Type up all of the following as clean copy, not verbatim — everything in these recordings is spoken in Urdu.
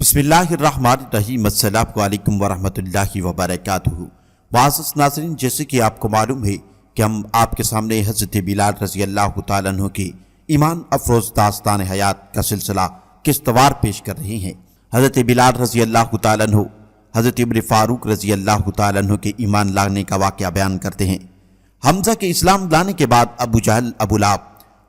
بسم اللہ الرحمن الرحیم۔ السلام علیکم ورحمۃ اللہ وبرکاتہ۔ معزز ناظرین، جیسے کہ آپ کو معلوم ہے کہ ہم آپ کے سامنے حضرت بلال رضی اللہ تعالیٰ عنہ کی ایمان افروز داستان حیات کا سلسلہ قسطوار پیش کر رہے ہیں۔ حضرت بلال رضی اللہ تعالیٰ عنہ حضرت عمر فاروق رضی اللہ تعالیٰ عنہ کے ایمان لانے کا واقعہ بیان کرتے ہیں۔ حمزہ کے اسلام لانے کے بعد ابو جہل، ابو لہب،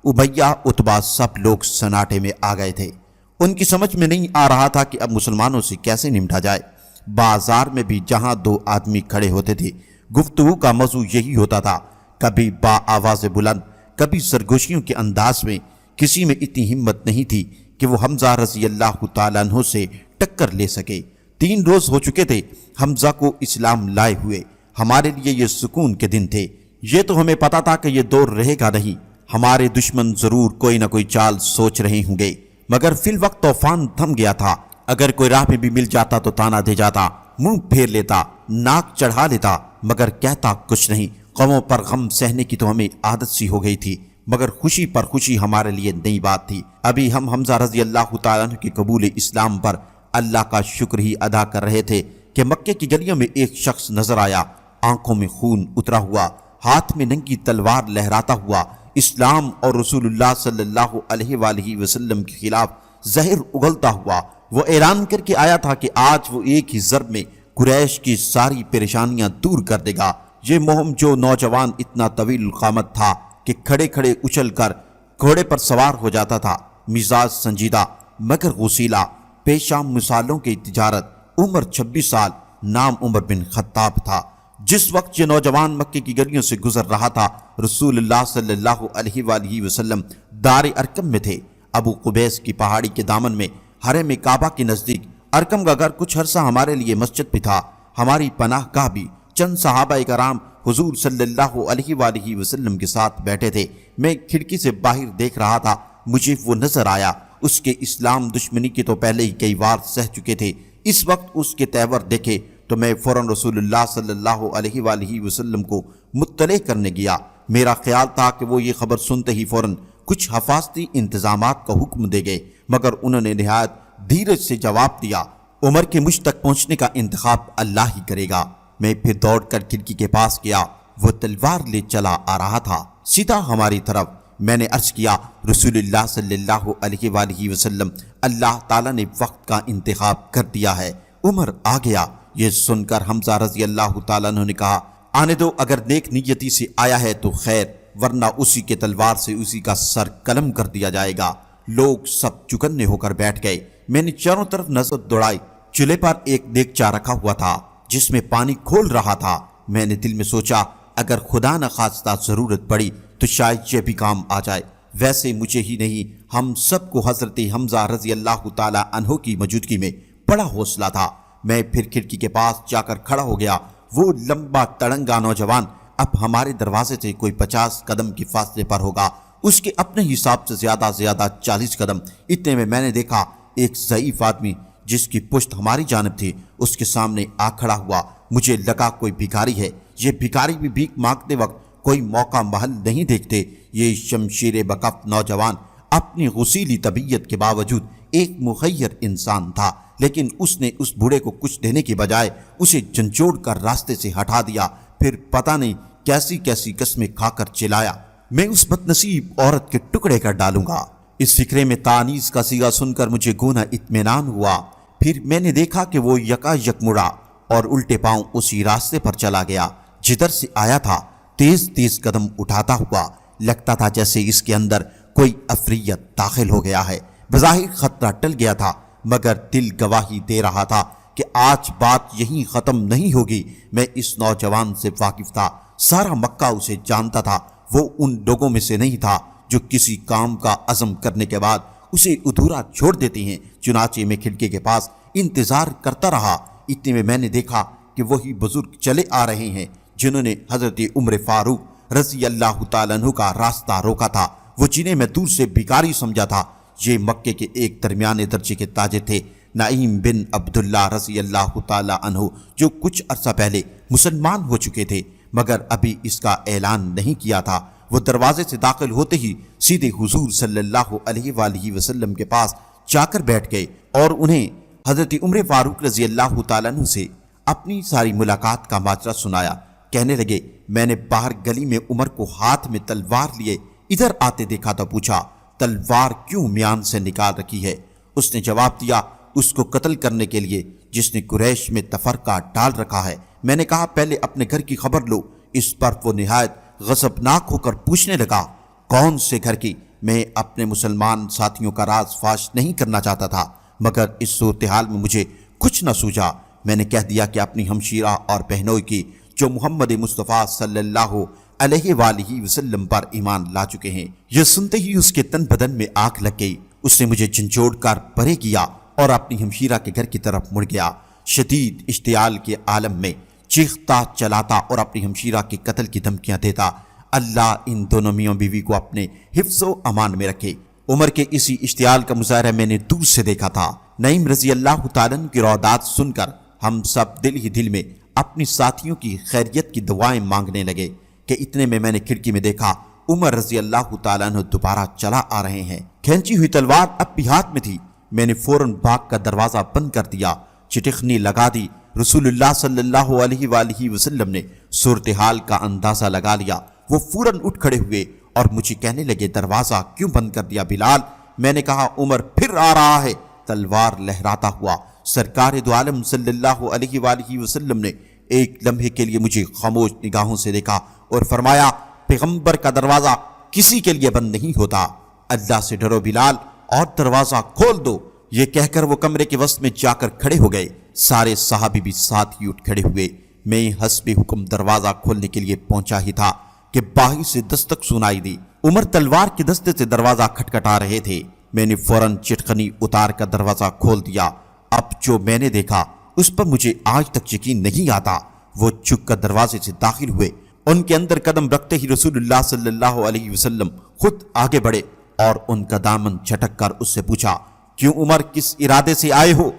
امیہ، عتبہ سب لوگ سناٹے میں آ گئے تھے۔ ان کی سمجھ میں نہیں آ رہا تھا کہ اب مسلمانوں سے کیسے نمٹا جائے۔ بازار میں بھی جہاں دو آدمی کھڑے ہوتے تھے، گفتگو کا موضوع یہی ہوتا تھا، کبھی با آواز بلند، کبھی سرگوشیوں کے انداز میں۔ کسی میں اتنی ہمت نہیں تھی کہ وہ حمزہ رضی اللہ تعالیٰ عنہ سے ٹکر لے سکے۔ 3 روز ہو چکے تھے حمزہ کو اسلام لائے ہوئے۔ ہمارے لیے یہ سکون کے دن تھے۔ یہ تو ہمیں پتا تھا کہ یہ دور رہے گا نہیں، ہمارے دشمن ضرور کوئی نہ کوئی چال سوچ رہے ہوں گے، مگر فی الوقت طوفان تھم گیا تھا۔ اگر کوئی راہ میں بھی مل جاتا تو تانا دے جاتا، منہ پھیر لیتا، ناک چڑھا لیتا، مگر کہتا کچھ نہیں۔ غموں پر غم سہنے کی تو ہمیں عادت سی ہو گئی تھی، مگر خوشی پر خوشی ہمارے لیے نئی بات تھی۔ ابھی ہم حمزہ رضی اللہ تعالیٰ عنہ کے قبول اسلام پر اللہ کا شکر ہی ادا کر رہے تھے کہ مکے کی گلیوں میں ایک شخص نظر آیا، آنکھوں میں خون اترا ہوا، ہاتھ میں ننگی تلوار لہراتا ہوا، اسلام اور رسول اللہ صلی اللہ علیہ وآلہ وسلم کے خلاف زہر اگلتا ہوا۔ وہ اعلان کر کے آیا تھا کہ آج وہ ایک ہی ضرب میں قریش کی ساری پریشانیاں دور کر دے گا۔ یہ مہم جو نوجوان اتنا طویل القامت تھا کہ کھڑے کھڑے اچھل کر گھوڑے پر سوار ہو جاتا تھا، مزاج سنجیدہ مگر غسیلہ، پیشہ مثالوں کی تجارت، عمر 26 سال، نام عمر بن خطاب تھا۔ جس وقت یہ نوجوان مکے کی گلیوں سے گزر رہا تھا، رسول اللہ صلی اللہ علیہ وآلہ وسلم دار ارکم میں تھے۔ ابو قبیس کی پہاڑی کے دامن میں حرم کعبہ کے نزدیک ارکم کا گھر کچھ عرصہ ہمارے لیے مسجد بھی تھا، ہماری پناہ گاہ بھی۔ چند صحابہ کرام حضور صلی اللہ علیہ وآلہ وسلم کے ساتھ بیٹھے تھے۔ میں کھڑکی سے باہر دیکھ رہا تھا، مجھے وہ نظر آیا۔ اس کے اسلام دشمنی کے تو پہلے ہی کئی بار سہ چکے تھے، اس وقت اس کے تیور دیکھے تو میں فوراً رسول اللہ صلی اللہ علیہ وآلہ وسلم کو مطلع کرنے گیا۔ میرا خیال تھا کہ وہ یہ خبر سنتے ہی فوراً کچھ حفاظتی انتظامات کا حکم دے گئے، مگر انہوں نے نہایت دھیرج سے جواب دیا، عمر کے مجھ تک پہنچنے کا انتخاب اللہ ہی کرے گا۔ میں پھر دوڑ کر کھڑکی کے پاس گیا، وہ تلوار لے چلا آ رہا تھا سیدھا ہماری طرف۔ میں نے عرض کیا، رسول اللہ صلی اللہ علیہ وآلہ وسلم، اللہ تعالیٰ نے وقت کا انتخاب کر دیا ہے، عمر آ گیا۔ یہ سن کر حمزہ رضی اللہ تعالیٰ عنہ نے کہا، آنے دو، اگر نیک نیتی سے آیا ہے تو خیر، ورنہ اسی کے تلوار سے اسی کا سر قلم کر دیا جائے گا۔ لوگ سب چکنے ہو کر بیٹھ گئے۔ میں نے چاروں طرف نظر دوڑائی، چولہے پر ایک دیگچا رکھا ہوا تھا جس میں پانی کھول رہا تھا۔ میں نے دل میں سوچا، اگر خدا نہ خواستہ ضرورت پڑی تو شاید یہ بھی کام آ جائے۔ ویسے مجھے ہی نہیں، ہم سب کو حضرت حمزہ رضی اللہ تعالیٰ عنہ کی موجودگی میں بڑا حوصلہ تھا۔ میں پھر کھڑکی کے پاس جا کر کھڑا ہو گیا۔ وہ لمبا تڑنگا نوجوان اب ہمارے دروازے سے کوئی 50 قدم کے فاصلے پر ہوگا، اس کے اپنے حساب سے زیادہ 40 قدم۔ اتنے میں نے دیکھا ایک ضعیف آدمی جس کی پشت ہماری جانب تھی، اس کے سامنے آ کھڑا ہوا۔ مجھے لگا کوئی بھکاری ہے۔ یہ بھکاری بھی بھیک مانگتے وقت کوئی موقع محل نہیں دیکھتے۔ یہ شمشیر بکف نوجوان اپنی غسیلی طبیعت کے باوجود ایک مخیر انسان تھا، لیکن اس نے اس بوڑھے کو کچھ دینے کے بجائے اسے جھنجھوڑ کر راستے سے ہٹا دیا۔ پھر پتہ نہیں کیسی کیسی قسمیں کھا کر چلایا، میں اس بد نصیب عورت کے ٹکڑے کر ڈالوں گا۔ اس فکرے میں تانیس کا صیغہ سن کر مجھے گونا اطمینان ہوا۔ پھر میں نے دیکھا کہ وہ یکا یک مڑا اور الٹے پاؤں اسی راستے پر چلا گیا جدھر سے آیا تھا، تیز تیز قدم اٹھاتا ہوا۔ لگتا تھا جیسے اس کے اندر کوئی عفریت داخل ہو گیا ہے۔ بظاہر خطرہ ٹل گیا تھا، مگر دل گواہی دے رہا تھا کہ آج بات یہیں ختم نہیں ہوگی۔ میں اس نوجوان سے واقف تھا، سارا مکہ اسے جانتا تھا۔ وہ ان لوگوں میں سے نہیں تھا جو کسی کام کا عزم کرنے کے بعد اسے ادھورا چھوڑ دیتے ہیں۔ چنانچہ میں کھڑکی کے پاس انتظار کرتا رہا۔ اتنے میں نے دیکھا کہ وہی بزرگ چلے آ رہے ہیں جنہوں نے حضرت عمر فاروق رضی اللہ تعالیٰ عنہ کا راستہ روکا تھا، وہ جنہیں میں دور سے بھکاری سمجھا تھا۔ یہ مکے کے ایک درمیانے درجے کے تاجر تھے، نعیم بن عبداللہ رضی اللہ تعالیٰ عنہ، جو کچھ عرصہ پہلے مسلمان ہو چکے تھے مگر ابھی اس کا اعلان نہیں کیا تھا۔ وہ دروازے سے داخل ہوتے ہی سیدھے حضور صلی اللہ علیہ وآلہ وسلم کے پاس جا کر بیٹھ گئے اور انہیں حضرت عمر فاروق رضی اللہ تعالیٰ عنہ سے اپنی ساری ملاقات کا ماجرا سنایا۔ کہنے لگے، میں نے باہر گلی میں عمر کو ہاتھ میں تلوار لیے ادھر آتے دیکھا تو پوچھا، تلوار کیوں میان سے نکال رکھی ہے؟ اس نے جواب دیا، اس کو قتل کرنے کے لیے جس نے قریش میں تفرقہ ڈال رکھا ہے۔ میں نے کہا، پہلے اپنے گھر کی خبر لو۔ اس پر وہ نہایت غضبناک ہو کر پوچھنے لگا، کون سے گھر کی؟ میں اپنے مسلمان ساتھیوں کا راز فاش نہیں کرنا چاہتا تھا، مگر اس صورتحال میں مجھے کچھ نہ سوجا۔ میں نے کہہ دیا کہ اپنی ہمشیرہ اور بہنوئی کی جو محمد مصطفیٰ صلی اللہ علیہ وآلہ وسلم پر ایمان لا چکے ہیں۔ یہ سنتے ہی اس کے تن بدن میں آگ لگ گئی۔ اس نے مجھے جھنجھوڑ کر پرے کیا اور اپنی ہمشیرہ کے گھر کی طرف مڑ گیا۔ شدید اشتعال کے عالم میں چیختا چلاتا اور اپنی ہمشیرہ کے قتل کی دھمکیاں دیتا۔ اللہ ان دونوں میاں بیوی کو اپنے حفظ و امان میں رکھے۔ عمر کے اسی اشتعال کا مظاہرہ میں نے دور سے دیکھا تھا۔ نعیم رضی اللہ تعالیٰ عنہ کی رودات سن کر ہم سب دل ہی دل میں اپنی ساتھیوں کی خیریت کی دعائیں مانگنے لگے کہ اتنے میں نے کھڑکی میں دیکھا عمر رضی اللہ تعالیٰ عنہ دوبارہ چلا آ رہے ہیں۔ کھینچی ہوئی تلوار اب بھی ہاتھ میں تھی۔ میں نے فوراً باغ کا دروازہ بند کر دیا، چٹخنی لگا دی۔ رسول اللہ صلی اللہ علیہ وآلہ وسلم نے صورتحال کا اندازہ لگا لیا۔ وہ فوراً اٹھ کھڑے ہوئے اور مجھے کہنے لگے، دروازہ کیوں بند کر دیا بلال؟ میں نے کہا، عمر پھر آ رہا ہے۔ تلوار لہراتا ہوا سرکار دو عالم صلی اللہ علیہ وآلہ وسلم نے ایک لمحے کے لیے مجھے خاموش نگاہوں سے دیکھا اور فرمایا، پیغمبر کا دروازہ کسی کے لیے بند نہیں ہوتا، اللہ سے ڈرو بلال اور دروازہ کھول دو۔ یہ کہہ کر وہ کمرے کے وسط میں جا کر کھڑے ہو گئے۔ سارے صحابی بھی ساتھ ہی اٹھ کھڑے ہوئے۔ میں حسب حکم دروازہ کھولنے کے لیے پہنچا ہی تھا کہ باہر سے دستک سنائی دی۔ عمر تلوار کے دستے سے دروازہ کھٹکھٹا رہے تھے۔ میں نے فوراً چٹخنی اتار کر دروازہ کھول دیا۔ اب جو میں نے دیکھا اس پر مجھے آج تک یقین نہیں آتا۔ وہ جھک کر دروازے سے داخل ہوئے۔ ان کے اندر قدم رکھتے ہی رسول اللہ صلی اللہ علیہ وسلم خود آگے بڑھے اور ان کا دامن جھٹک کر اس سے پوچھا، کیوں عمر، کس ارادے سے آئے ہو؟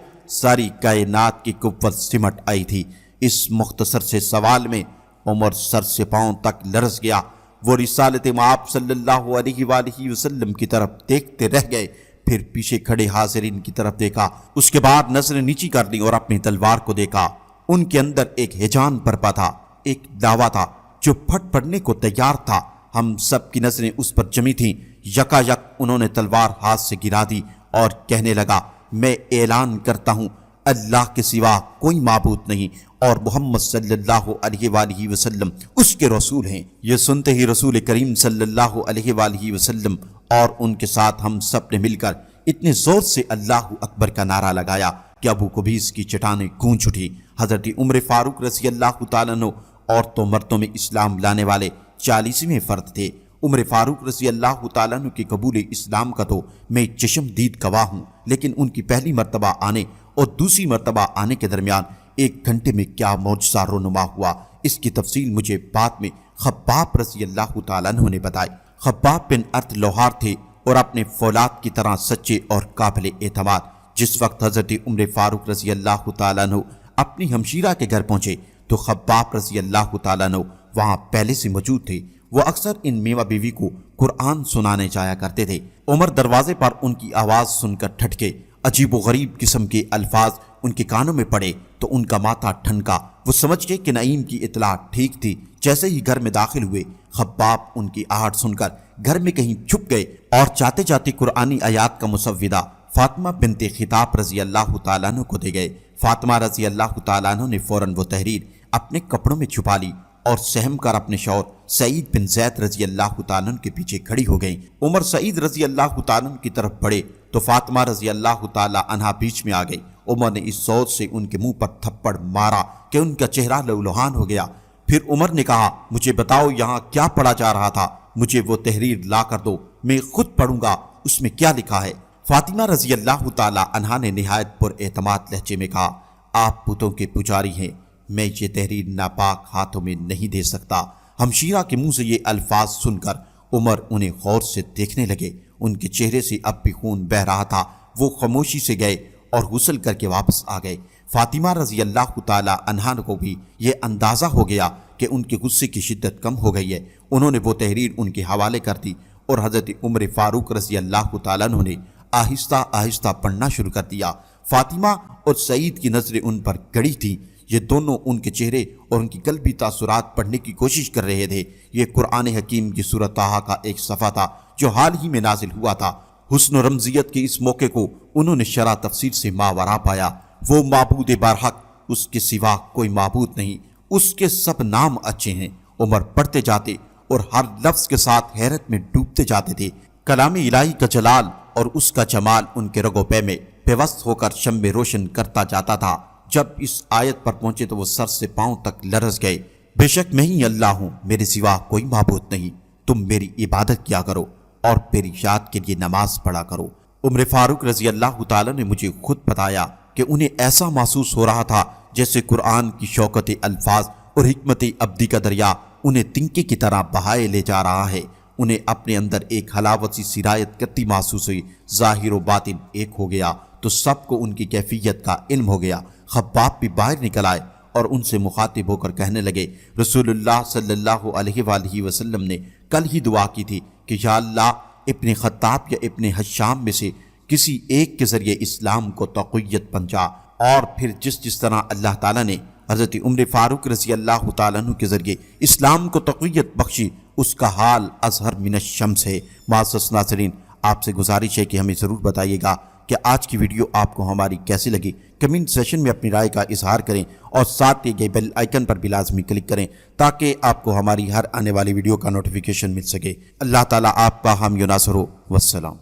ساری کائنات کی قوت سمٹ آئی تھی اس مختصر سے سوال میں۔ عمر سر سے پاؤں تک لرز گیا۔ وہ رسالت مآب صلی اللہ علیہ وآلہ وسلم کی طرف دیکھتے رہ گئے، پھر پیچھے کھڑے حاضرین کی طرف دیکھا، اس کے بعد نظریں نیچی کر لی اور اپنی تلوار کو دیکھا۔ ان کے اندر ایک ہیجان برپا تھا، ایک دعویٰ تھا جو پھٹ پڑنے کو تیار تھا۔ ہم سب کی نظریں اس پر جمی تھیں۔ یکا یک انہوں نے تلوار ہاتھ سے گرا دی اور کہنے لگا، میں اعلان کرتا ہوں اللہ کے سوا کوئی معبود نہیں اور محمد صلی اللہ علیہ وآلہ وسلم اس کے رسول ہیں۔ یہ سنتے ہی رسول کریم صلی اللہ علیہ وآلہ وسلم اور ان کے ساتھ ہم سب نے مل کر اتنے زور سے اللہ اکبر کا نعرہ لگایا کہ ابو قبیس کی چٹانیں گونج اٹھی۔ حضرت عمر فاروق رضی اللہ تعالیٰ عنہ عورتوں مردوں میں اسلام لانے والے 40ویں فرد تھے۔ عمر فاروق رضی اللہ تعالیٰ عنہ کے قبول اسلام کا تو میں چشم دید گواہ ہوں، لیکن ان کی پہلی مرتبہ آنے اور دوسری مرتبہ آنے کے درمیان 1 گھنٹے میں کیا معجزہ رونما ہوا، اس کی تفصیل مجھے بعد میں خباب رضی اللہ تعالیٰ عنہ نے بتائی۔ خباب بن ارت لوہار تھے اور اپنے فولاد کی طرح سچے اور قابل اعتماد۔ جس وقت حضرت عمر فاروق رضی اللہ تعالیٰ عنہ اپنی ہمشیرہ کے گھر پہنچے تو خباب رضی اللہ تعالیٰ عنہ وہاں پہلے سے موجود تھے۔ وہ اکثر ان میوہ بیوی کو قرآن سنانے جایا کرتے تھے۔ عمر دروازے پر ان کی آواز سن کر ٹھٹکے۔ عجیب و غریب قسم کے الفاظ ان کے کانوں میں پڑے تو ان کا ماتھا ٹھنکا۔ وہ سمجھ گئے کہ نعیم کی اطلاع ٹھیک تھی۔ جیسے ہی گھر میں داخل ہوئے، خباب ان کی آہٹ سن کر گھر میں کہیں چھپ گئے اور جاتے جاتے قرآنی آیات کا مسودہ فاطمہ بنت خطاب رضی اللہ تعالیٰ عنہ کو دے گئے۔ فاطمہ رضی اللہ تعالیٰ عنہ نے فوراً وہ تحریر اپنے کپڑوں میں چھپا لی اور سہم کر اپنے شوہر سعید بن زید رضی اللہ تعالیٰ عنہ کے پیچھے کھڑی ہو گئیں۔ عمر سعید رضی اللہ تعالیٰ عنہ کی طرف بڑھے تو فاطمہ رضی اللہ تعالیٰ عنہ بیچ میں آ گئی۔ عمر نے اس زور سے ان کے منہ پر تھپڑ مارا کہ ان کا چہرہ لولہان ہو گیا۔ پھر عمر نے کہا، مجھے بتاؤ یہاں کیا پڑھا جا رہا تھا؟ مجھے وہ تحریر لا کر دو، میں خود پڑھوں گا، اس میں کیا لکھا ہے؟ فاطمہ رضی اللہ تعالیٰ عنہا نے نہایت پر اعتماد لہجے میں کہا، آپ بتوں کے پجاری ہیں، میں یہ تحریر ناپاک ہاتھوں میں نہیں دے سکتا۔ ہمشیرہ کے منہ سے یہ الفاظ سن کر عمر انہیں غور سے دیکھنے لگے۔ ان کے چہرے سے اب بھی خون بہہ رہا تھا۔ وہ خاموشی سے گئے اور غسل کر کے واپس آ گئے۔ فاطمہ رضی اللہ تعالیٰ عنہا کو بھی یہ اندازہ ہو گیا کہ ان کے غصے کی شدت کم ہو گئی ہے۔ انہوں نے وہ تحریر ان کے حوالے کر دی اور حضرت عمر فاروق رضی اللہ تعالیٰ عنہ نے آہستہ آہستہ پڑھنا شروع کر دیا۔ فاطمہ اور سعید کی نظریں ان پر گڑی تھیں۔ یہ دونوں ان کے چہرے اور ان کی قلبی تاثرات پڑھنے کی کوشش کر رہے تھے۔ یہ قرآن حکیم کی سورۃ طٰہٰ کا ایک صفحہ تھا جو حال ہی میں نازل ہوا تھا۔ حسن و رمزیت کے اس موقع کو انہوں نے شرح تفسیر سے ماوراء پایا۔ وہ معبود برحق، اس کے سوا کوئی معبود نہیں، اس کے سب نام اچھے ہیں۔ عمر پڑھتے جاتے اور ہر لفظ کے ساتھ حیرت میں ڈوبتے جاتے تھے۔ کلام الہی کا جلال اور اس کا جمال ان کے رگ و پے میں پیوست ہو کر شمع روشن کرتا جاتا تھا۔ جب اس آیت پر پہنچے تو وہ سر سے پاؤں تک لرز گئے۔ بے شک میں ہی اللہ ہوں، میرے سوا کوئی معبود نہیں، تم میری عبادت کیا کرو اور میری یاد کے لیے نماز پڑھا کرو۔ عمر فاروق رضی اللہ تعالیٰ نے مجھے خود بتایا کہ انہیں ایسا محسوس ہو رہا تھا جیسے قرآن کی شوکت الفاظ اور حکمت ابدی کا دریا انہیں تنکے کی طرح بہائے لے جا رہا ہے۔ انہیں اپنے اندر ایک حلاوت سی سرایت کرتی محسوس ہوئی۔ ظاہر و باطن ایک ہو گیا تو سب کو ان کی کیفیت کا علم ہو گیا۔ خباب بھی باہر نکل آئے اور ان سے مخاطب ہو کر کہنے لگے، رسول اللہ صلی اللہ علیہ وآلہ وسلم نے کل ہی دعا کی تھی کہ یا اللہ ابن خطاب یا ابن حشام میں سے کسی ایک کے ذریعے اسلام کو تقویت پہنچا۔ اور پھر جس طرح اللہ تعالیٰ نے حضرت عمر فاروق رضی اللہ تعالیٰ عنہ کے ذریعے اسلام کو تقویت بخشی، اس کا حال اظہر من الشمس ہے۔ معزز ناظرین، آپ سے گزارش ہے کہ ہمیں ضرور بتائیے گا کہ آج کی ویڈیو آپ کو ہماری کیسی لگی۔ کمنٹ سیشن میں اپنی رائے کا اظہار کریں اور ساتھ ہی بیل آئیکن پر بھی لازمی کلک کریں تاکہ آپ کو ہماری ہر آنے والی ویڈیو کا نوٹیفیکیشن مل سکے۔ اللہ تعالیٰ آپ کا حامی و ناصر ہو۔ والسلام۔